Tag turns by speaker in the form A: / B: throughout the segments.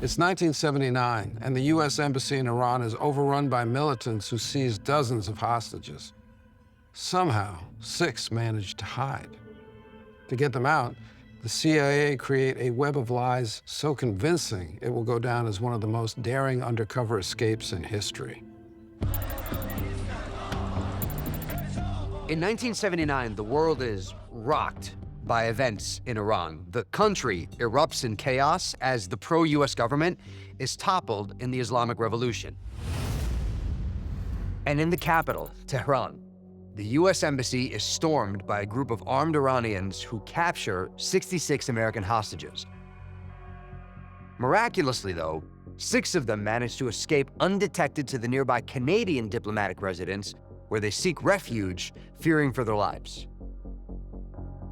A: It's 1979, and the U.S. Embassy in Iran is overrun by militants who seized dozens of hostages. Somehow, 6 managed to hide. To get them out, the CIA create a web of lies so convincing it will go down as one of the most daring undercover escapes in history.
B: In 1979, the world is rocked by events in Iran. The country erupts in chaos as the pro-US government is toppled in the Islamic Revolution. And in the capital, Tehran, the US Embassy is stormed by a group of armed Iranians who capture 66 American hostages. Miraculously, though, 6 of them manage to escape undetected to the nearby Canadian diplomatic residence, where they seek refuge, fearing for their lives.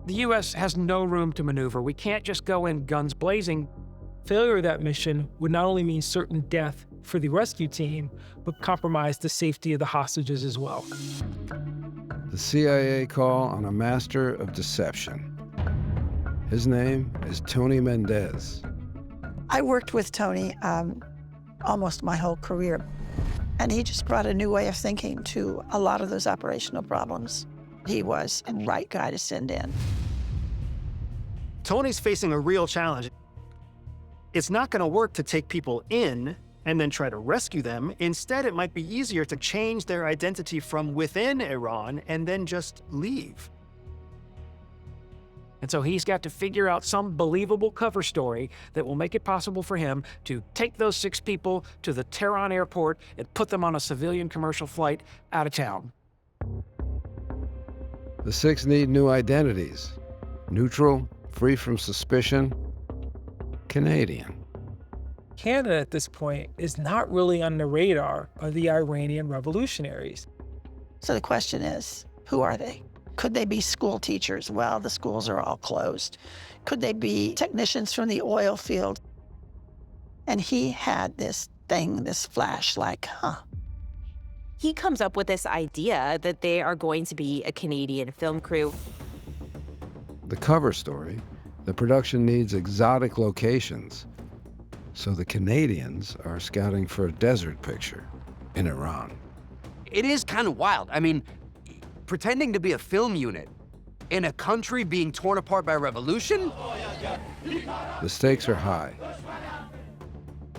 C: The U.S. has no room to maneuver. We can't just go in guns blazing. Failure of that mission would not only mean certain death for the rescue team, but compromise the safety of the hostages as well.
A: The CIA call on a master of deception. His name is Tony Mendez.
D: I worked with Tony almost my whole career, and he just brought a new way of thinking to a lot of those operational problems. He was the right guy to send in.
E: Tony's facing a real challenge. It's not going to work to take people in and then try to rescue them. Instead, it might be easier to change their identity from within Iran and then just leave.
C: And so he's got to figure out some believable cover story that will make it possible for him to take those 6 people to the Tehran airport and put them on a civilian commercial flight out of town.
A: The 6 need new identities. Neutral, free from suspicion, Canadian.
F: Canada at this point is not really on the radar of the Iranian revolutionaries.
D: So the question is, who are they? Could they be school teachers? Well, the schools are all closed. Could they be technicians from the oil field? And he had this thing, this flash, like,
G: He comes up with this idea that they are going to be a Canadian film crew.
A: The cover story, the production needs exotic locations. So the Canadians are scouting for a desert picture in Iran.
B: It is kind of wild. I mean, pretending to be a film unit in a country being torn apart by a revolution?
A: The stakes are high.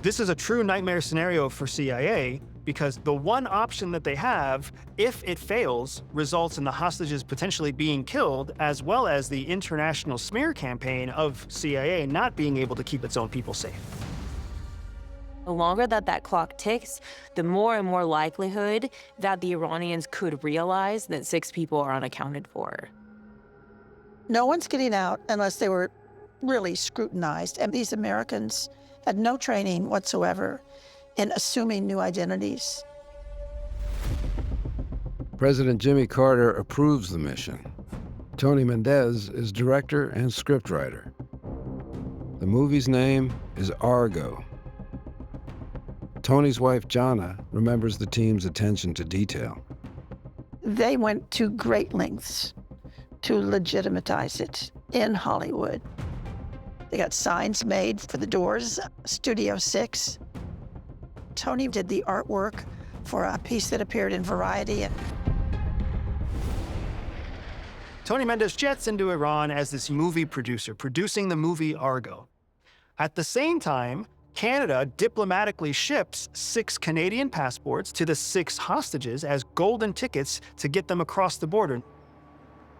E: This is a true nightmare scenario for CIA because the one option that they have, if it fails, results in the hostages potentially being killed, as well as the international smear campaign of CIA not being able to keep its own people safe.
G: The longer that clock ticks, the more and more likelihood that the Iranians could realize that 6 people are unaccounted for.
D: no one's getting out unless they were really scrutinized. And these Americans had no training whatsoever in assuming new identities.
A: President Jimmy Carter approves the mission. Tony Mendez is director and scriptwriter. The movie's name is Argo. Tony's wife, Jana, remembers the team's attention to detail.
D: They went to great lengths to legitimize it in Hollywood. They got signs made for the doors, Studio 6. Tony did the artwork for a piece that appeared in Variety.
E: Tony Mendez jets into Iran as this movie producer, producing the movie Argo. At the same time, Canada diplomatically ships 6 Canadian passports to the 6 hostages as golden tickets to get them across the border.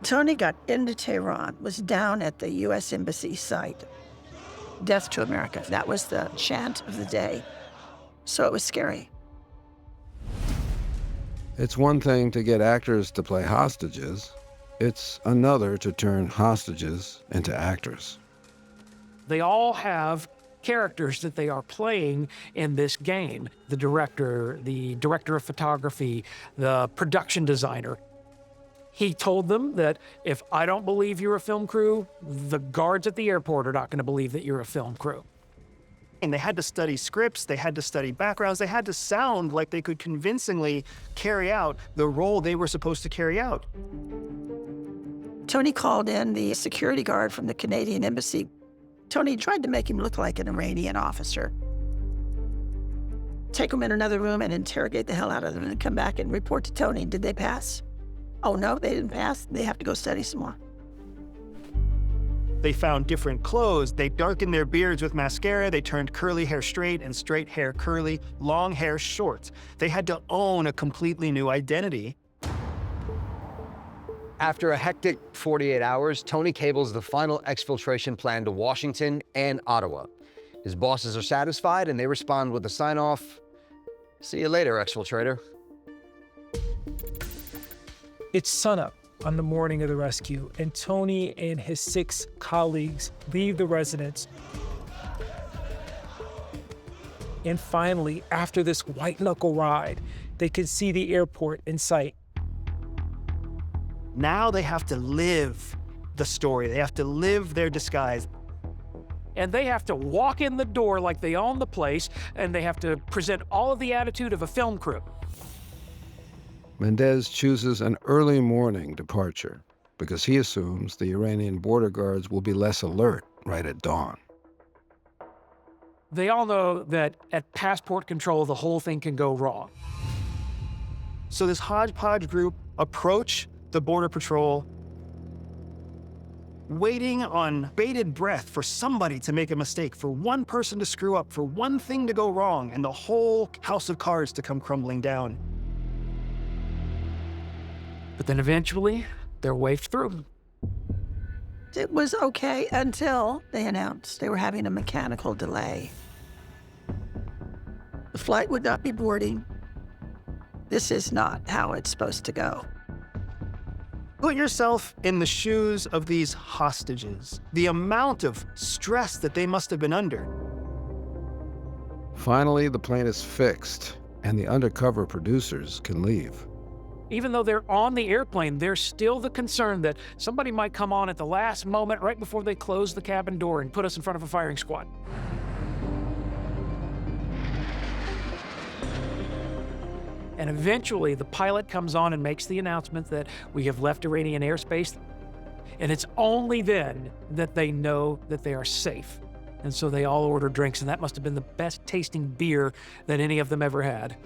D: Tony got into Tehran, was down at the U.S. Embassy site. Death to America, that was the chant of the day. So it was scary.
A: It's one thing to get actors to play hostages. It's another to turn hostages into actors.
C: They all have characters that they are playing in this game. The director of photography, the production designer. He told them that if I don't believe you're a film crew, the guards at the airport are not going to believe that you're a film crew.
E: And they had to study scripts, they had to study backgrounds, they had to sound like they could convincingly carry out the role they were supposed to carry out.
D: Tony called in the security guard from the Canadian Embassy. Tony tried to make him look like an Iranian officer. take them in another room and interrogate the hell out of them and come back and report to Tony. Did they pass? Oh, no, they didn't pass. They have to go study some more.
E: They found different clothes. They darkened their beards with mascara. They turned curly hair straight and straight hair curly, long hair short. They had to own a completely new identity.
B: After a hectic 48 hours, Tony cables the final exfiltration plan to Washington and Ottawa. His bosses are satisfied, and they respond with a sign-off, "See you later, exfiltrator."
F: It's sunup on the morning of the rescue, and Tony and his 6 colleagues leave the residence. And finally, after this white-knuckle ride, they can see the airport in sight.
E: Now they have to live the story. They have to live their disguise.
C: And they have to walk in the door like they own the place, and they have to present all of the attitude of a film crew.
A: Mendez chooses an early morning departure because he assumes the Iranian border guards will be less alert right at dawn.
C: They all know that at passport control, the whole thing can go wrong.
E: So this hodgepodge group approach the Border Patrol, waiting on bated breath for somebody to make a mistake, for one person to screw up, for one thing to go wrong, and the whole house of cards to come crumbling down.
C: But then eventually, they're waved through.
D: It was okay until they announced they were having a mechanical delay. The flight would not be boarding. This is not how it's supposed to go.
E: Put yourself in the shoes of these hostages. The amount of stress that they must have been under.
A: Finally, the plane is fixed, and the undercover producers can leave.
C: Even though they're on the airplane, there's still the concern that somebody might come on at the last moment right before they close the cabin door and put us in front of a firing squad. And eventually, the pilot comes on and makes the announcement that we have left Iranian airspace. And it's only then that they know that they are safe. And so they all order drinks, and that must have been the best tasting beer that any of them ever had.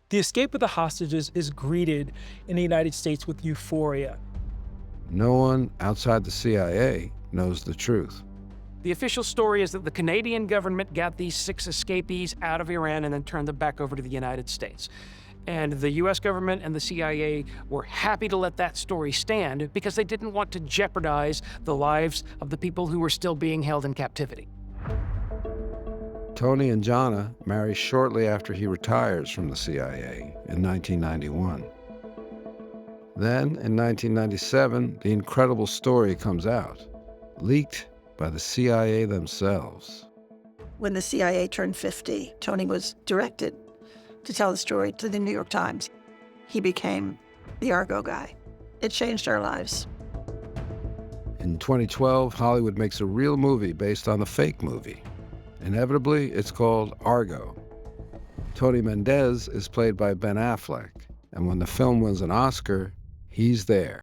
F: The escape of the hostages is greeted in the United States with euphoria.
A: No one outside the CIA knows the truth.
C: The official story is that the Canadian government got these 6 escapees out of Iran and then turned them back over to the United States. And the US government and the CIA were happy to let that story stand because they didn't want to jeopardize the lives of the people who were still being held in captivity.
A: Tony and Jana marry shortly after he retires from the CIA in 1991. Then, in 1997, the incredible story comes out, leaked by the CIA themselves.
D: When the CIA turned 50, Tony was directed to tell the story to the New York Times. He became the Argo guy. It changed our lives.
A: In 2012, Hollywood makes a real movie based on the fake movie. Inevitably, it's called Argo. Tony Mendez is played by Ben Affleck, and when the film wins an Oscar, he's there.